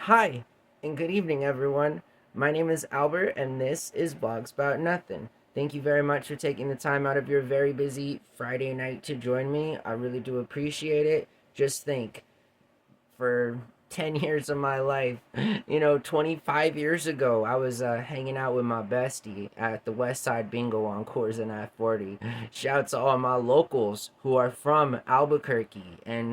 Hi, and good evening, everyone. My name is Albert, and this is Blogs About Nothing. Thank you very much for taking the time out of your very busy Friday night to join me. I really do appreciate it. Just think, for 10 years of my life, 25 years ago, I was hanging out with my bestie at the West Side Bingo on Coors and I-40. Shout to all my locals who are from Albuquerque and,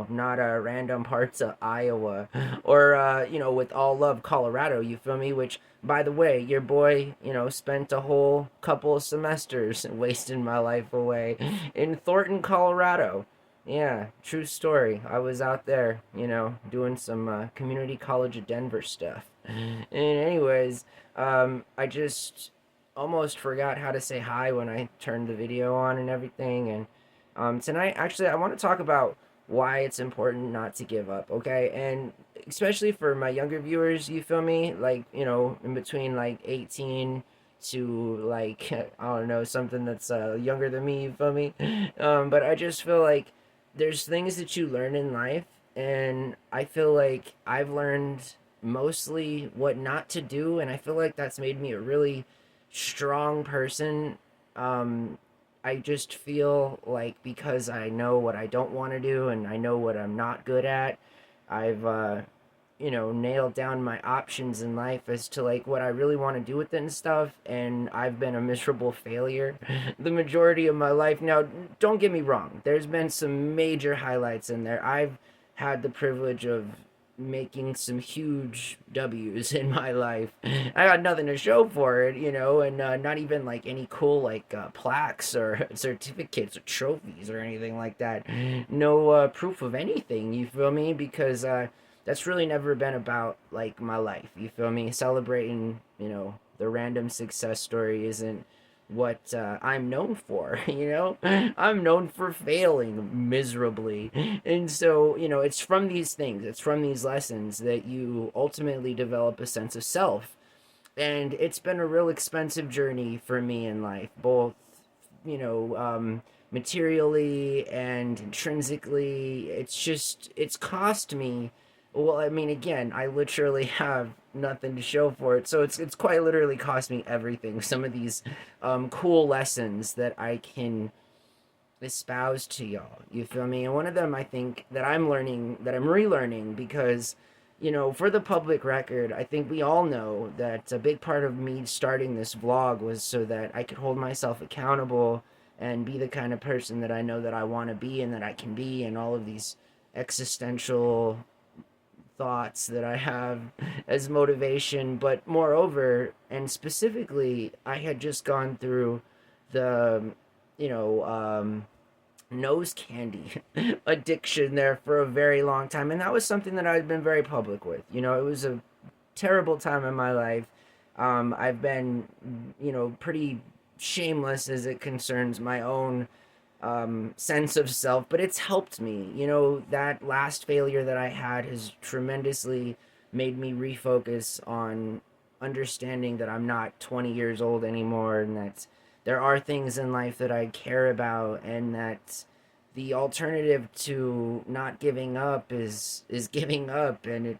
not random parts of Iowa or, with all love, Colorado, you feel me? Which, by the way, your boy, spent a whole couple of semesters wasting my life away in Thornton, Colorado. Yeah, true story. I was out there, doing some community college of Denver stuff. And anyways, I just almost forgot how to say hi when I turned the video on and everything. And tonight, actually, I want to talk about why it's important not to give up, okay? And especially for my younger viewers, you feel me? Like, in between like 18 to like, I don't know, something that's younger than me, you feel me? But I just feel like there's things that you learn in life, and I feel like I've learned mostly what not to do, and I feel like that's made me a really strong person. um I just feel like because I know what I don't want to do and I know what I'm not good at, I've nailed down my options in life as to like what I really want to do with it and stuff. And I've been a miserable failure the majority of my life. Now, don't get me wrong, there's been some major highlights in there. I've had the privilege of making some huge W's in my life. I got nothing to show for it, and not even like any cool like plaques or certificates or trophies or anything like that. No proof of anything, you feel me? Because that's really never been about like my life. You feel me? Celebrating, the random success story isn't what I'm known for. I'm known for failing miserably. And so, it's from these things, it's from these lessons that you ultimately develop a sense of self. And it's been a real expensive journey for me in life, both, materially and intrinsically. It's cost me. Well, I mean, again, I literally have nothing to show for it, so it's quite literally cost me everything. Some of these cool lessons that I can espouse to y'all. You feel me? And one of them, I think, that I'm learning, that I'm relearning, because, for the public record, I think we all know that a big part of me starting this vlog was so that I could hold myself accountable and be the kind of person that I know that I want to be and that I can be, and all of these existential thoughts that I have as motivation. But moreover, and specifically, I had just gone through the, you know, nose candy addiction there for a very long time. And that was something that I'd been very public with. It was a terrible time in my life. I've been, pretty shameless as it concerns my own sense of self, but it's helped me. That last failure that I had has tremendously made me refocus on understanding that I'm not 20 years old anymore, and that there are things in life that I care about, and that the alternative to not giving up is giving up, and it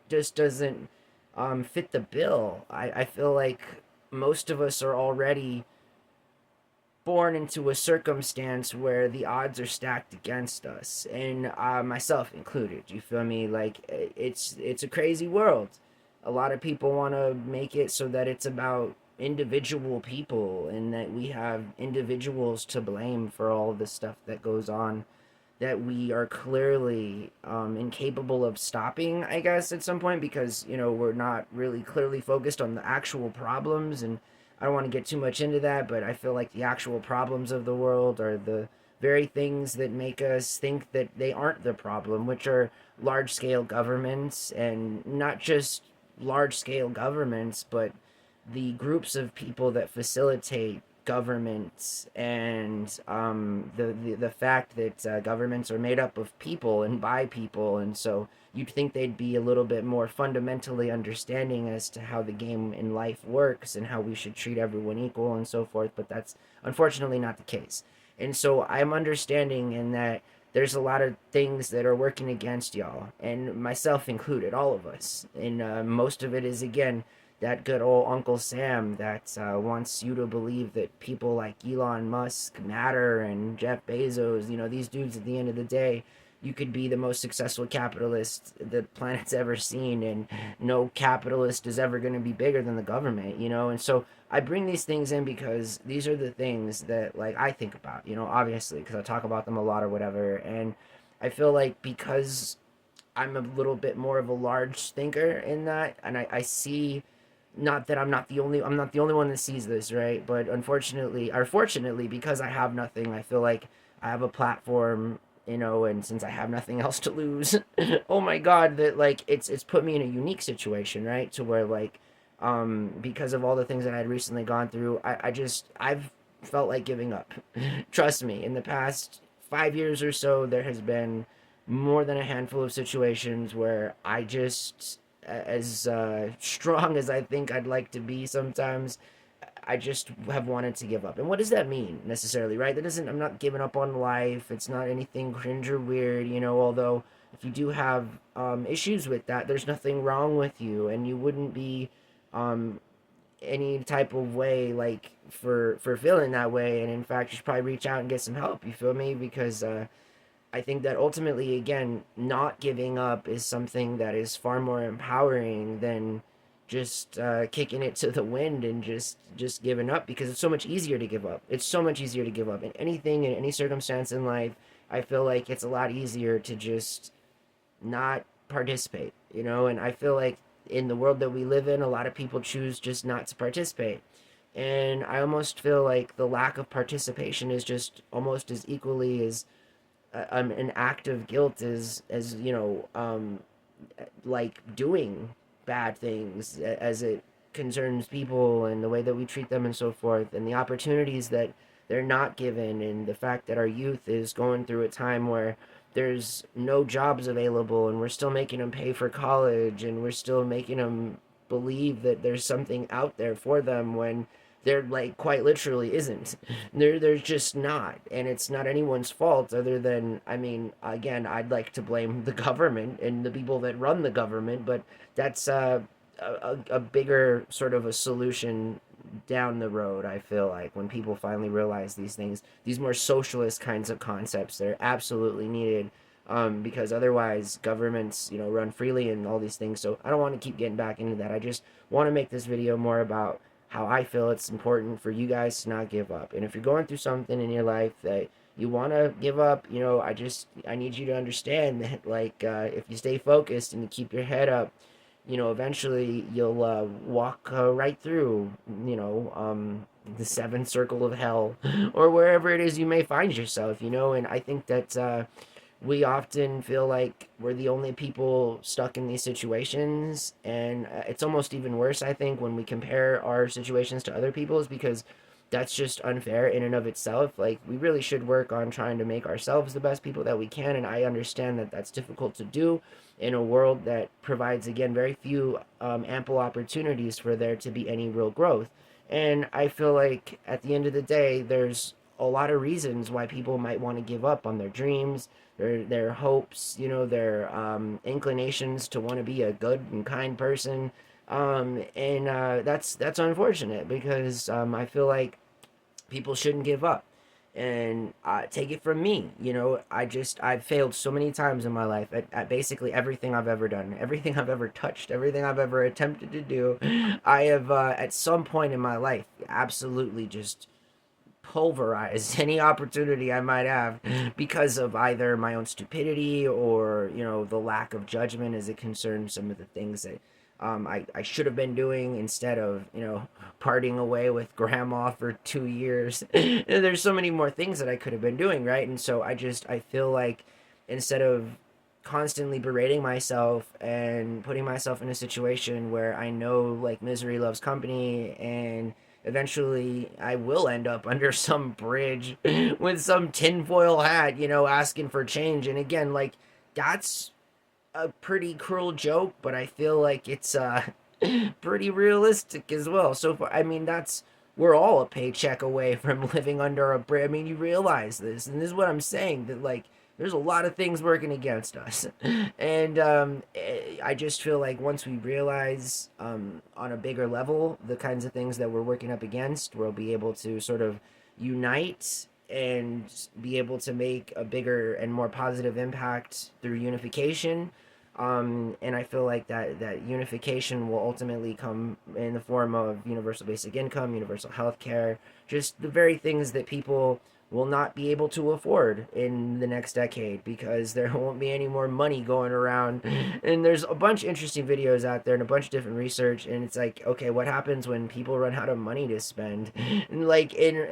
just doesn't fit the bill. I feel like most of us are already born into a circumstance where the odds are stacked against us, and myself included. You feel me? Like, it's a crazy world. A lot of people want to make it so that it's about individual people, and that we have individuals to blame for all the stuff that goes on, that we are clearly incapable of stopping, I guess, at some point, because we're not really clearly focused on the actual problems. And I don't want to get too much into that, but I feel like the actual problems of the world are the very things that make us think that they aren't the problem, which are large scale governments, and not just large scale governments, but the groups of people that facilitate governments, and the fact that governments are made up of people and by people. And so you'd think they'd be a little bit more fundamentally understanding as to how the game in life works and how we should treat everyone equal and so forth, but that's unfortunately not the case. And so I'm understanding in that there's a lot of things that are working against y'all, and myself included, all of us. And most of it is, again, that good old Uncle Sam that wants you to believe that people like Elon Musk matter and Jeff Bezos, these dudes at the end of the day, you could be the most successful capitalist the planet's ever seen, and no capitalist is ever going to be bigger than the government. And so I bring these things in because these are the things that, like, I think about, obviously, because I talk about them a lot or whatever. And I feel like because I'm a little bit more of a large thinker in that, and I see, not that I'm not the only one that sees this, right? But unfortunately, or fortunately, because I have nothing, I feel like I have a platform, and since I have nothing else to lose, oh my God, that, like, it's put me in a unique situation, right? To where, like, because of all the things that I had recently gone through, I've felt like giving up. Trust me, in the past 5 years or so, there has been more than a handful of situations where I just, as strong as I think I'd like to be sometimes, I just have wanted to give up. And what does that mean necessarily, right? That doesn't, I'm not giving up on life. It's not anything cringe or weird, although if you do have issues with that, there's nothing wrong with you, and you wouldn't be um, any type of way, like, for feeling that way. And in fact, you should probably reach out and get some help, you feel me? Because I think that ultimately, again, not giving up is something that is far more empowering than just kicking it to the wind and just giving up, because it's so much easier to give up. It's so much easier to give up in anything, in any circumstance in life. I feel like it's a lot easier to just not participate. And I feel like in the world that we live in, a lot of people choose just not to participate. And I almost feel like the lack of participation is just almost as equally as an act of guilt as like doing bad things, as it concerns people and the way that we treat them and so forth, and the opportunities that they're not given, and the fact that our youth is going through a time where there's no jobs available, and we're still making them pay for college, and we're still making them believe that there's something out there for them when there, like, quite literally isn't. There's just not, and it's not anyone's fault other than, I mean, again, I'd like to blame the government and the people that run the government, but that's a bigger sort of a solution down the road. I feel like when people finally realize these things, these more socialist kinds of concepts, they're absolutely needed. Because otherwise governments, run freely and all these things. So I don't want to keep getting back into that. I just want to make this video more about how I feel it's important for you guys to not give up. And if you're going through something in your life that you want to give up, I need you to understand that, like, if you stay focused and you keep your head up, eventually you'll walk right through, the seventh circle of hell, or wherever it is you may find yourself. And I think that we often feel like we're the only people stuck in these situations, and it's almost even worse, I think, when we compare our situations to other people's, because that's just unfair in and of itself. Like, we really should work on trying to make ourselves the best people that we can, and I understand that that's difficult to do in a world that provides, again, very few ample opportunities for there to be any real growth. And I feel like at the end of the day, there's a lot of reasons why people might want to give up on their dreams, their hopes, their inclinations to want to be a good and kind person. And that's unfortunate, because I feel like people shouldn't give up. And take it from me, I've failed so many times in my life at basically everything I've ever done, everything I've ever touched, everything I've ever attempted to do. I have, at some point in my life, absolutely just pulverized any opportunity I might have, because of either my own stupidity or, the lack of judgment as it concerns some of the things that I should have been doing, instead of, partying away with grandma for 2 years. There's so many more things that I could have been doing, right? And so I feel like, instead of constantly berating myself and putting myself in a situation where I know, like, misery loves company, and eventually I will end up under some bridge with some tinfoil hat, asking for change. And again, like, that's a pretty cruel joke, but I feel like it's pretty realistic as well. So far, I mean, we're all a paycheck away from living under a bridge. I mean, you realize this, and this is what I'm saying, that, like, there's a lot of things working against us. And I just feel like once we realize on a bigger level the kinds of things that we're working up against, we'll be able to sort of unite and be able to make a bigger and more positive impact through unification. And I feel like that unification will ultimately come in the form of universal basic income, universal health care, just the very things that people will not be able to afford in the next decade because there won't be any more money going around. And there's a bunch of interesting videos out there and a bunch of different research, and it's like, okay, what happens when people run out of money to spend? And like in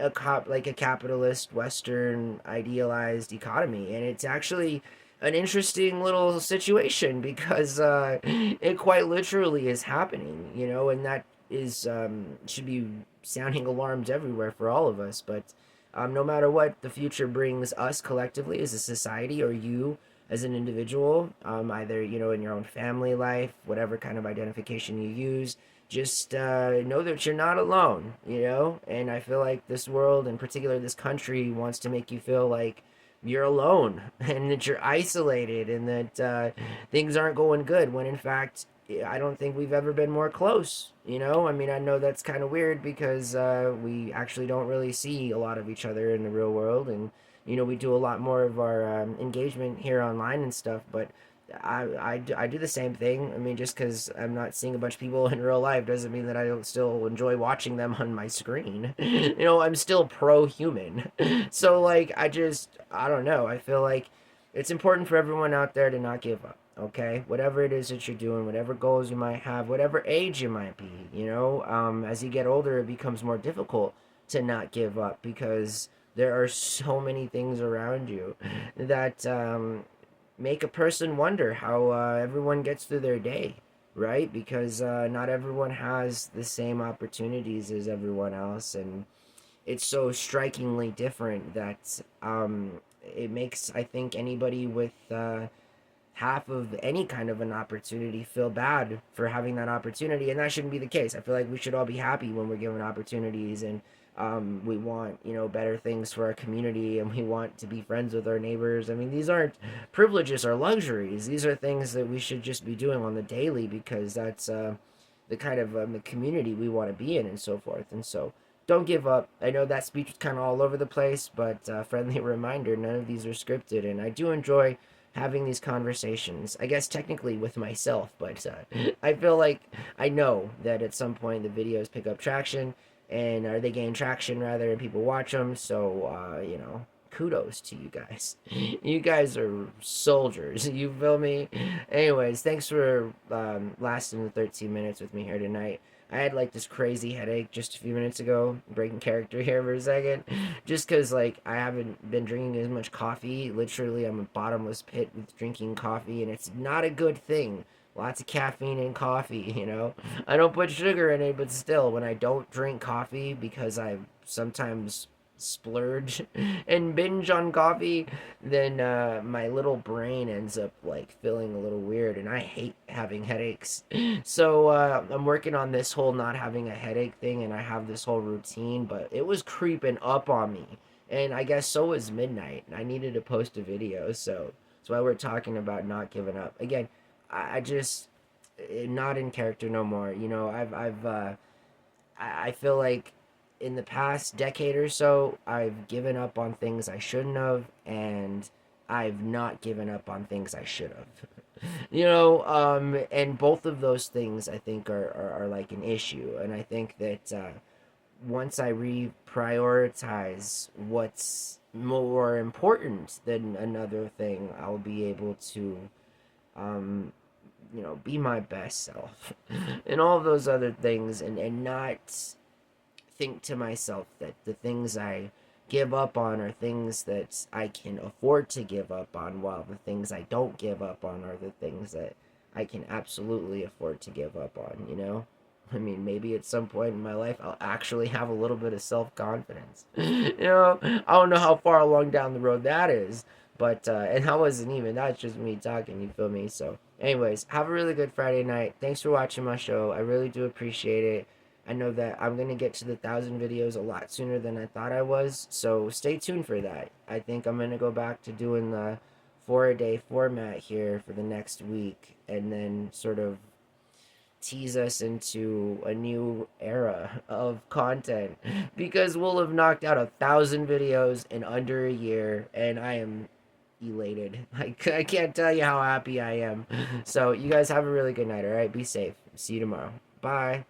like a capitalist Western idealized economy, and it's actually an interesting little situation because it quite literally is happening, you know, and that is should be sounding alarms everywhere for all of us. But no matter what the future brings us collectively as a society, or you as an individual, either you know in your own family life, whatever kind of identification you use, just know that you're not alone, you know. And I feel like this world, in particular this country, wants to make you feel like you're alone and that you're isolated and that things aren't going good, when in fact I don't think we've ever been more close, you know. I mean, I know that's kind of weird because we actually don't really see a lot of each other in the real world, and you know we do a lot more of our engagement here online and stuff, but I do the same thing. I mean, just because I'm not seeing a bunch of people in real life doesn't mean that I don't still enjoy watching them on my screen. You know, I'm still pro-human. So, like, I don't know. I feel like it's important for everyone out there to not give up, okay? Whatever it is that you're doing, whatever goals you might have, whatever age you might be, you know, as you get older, it becomes more difficult to not give up because there are so many things around you that make a person wonder how everyone gets through their day, right? Because not everyone has the same opportunities as everyone else, and it's so strikingly different that it makes, I think, anybody with half of any kind of an opportunity feel bad for having that opportunity, and that shouldn't be the case. I feel like we should all be happy when we're given opportunities, and we want, you know, better things for our community, and we want to be friends with our neighbors. I mean, these aren't privileges or luxuries. These are things that we should just be doing on the daily because that's the kind of the community we want to be in and so forth. And so don't give up. I know that speech was kind of all over the place, but friendly reminder, none of these are scripted, and I do enjoy having these conversations, I guess technically with myself, but I feel like I know that at some point the videos pick up traction, and or they gain traction rather, and people watch them. So you know, kudos to you guys. You guys are soldiers. You feel me? Anyways, thanks for lasting the 13 minutes with me here tonight. I had like this crazy headache just a few minutes ago, breaking character here for a second, just because like I haven't been drinking as much coffee. Literally, I'm a bottomless pit with drinking coffee, and it's not a good thing. Lots of caffeine in coffee, you know. I don't put sugar in it, but still, when I don't drink coffee because I sometimes splurge and binge on coffee, then my little brain ends up like feeling a little weird, and I hate having headaches. So I'm working on this whole not having a headache thing, and I have this whole routine, but it was creeping up on me, and I guess so was midnight, and I needed to post a video, so that's why we're talking about not giving up. Again, I just not in character no more. You know, I feel like in the past decade or so, I've given up on things I shouldn't have, and I've not given up on things I should have. You know, and both of those things I think are like an issue, and I think that once I reprioritize what's more important than another thing, I'll be able to um, you know, be my best self and all of those other things, and not think to myself that the things I give up on are things that I can afford to give up on, while the things I don't give up on are the things that I can absolutely afford to give up on, you know? I mean, maybe at some point in my life I'll actually have a little bit of self-confidence. You know, I don't know how far along down the road that is, but and that wasn't even, that's just me talking, you feel me? So anyways, have a really good Friday night. Thanks for watching my show. I really do appreciate it. I know that I'm going to get to the 1,000 videos a lot sooner than I thought I was, so stay tuned for that. I think I'm going to go back to doing the 4-a-day format here for the next week, and then sort of tease us into a new era of content, because we'll have knocked out 1,000 videos in under a year, and I am elated. I can't tell you how happy I am. So you guys have a really good night. All right, be safe. See you tomorrow. Bye.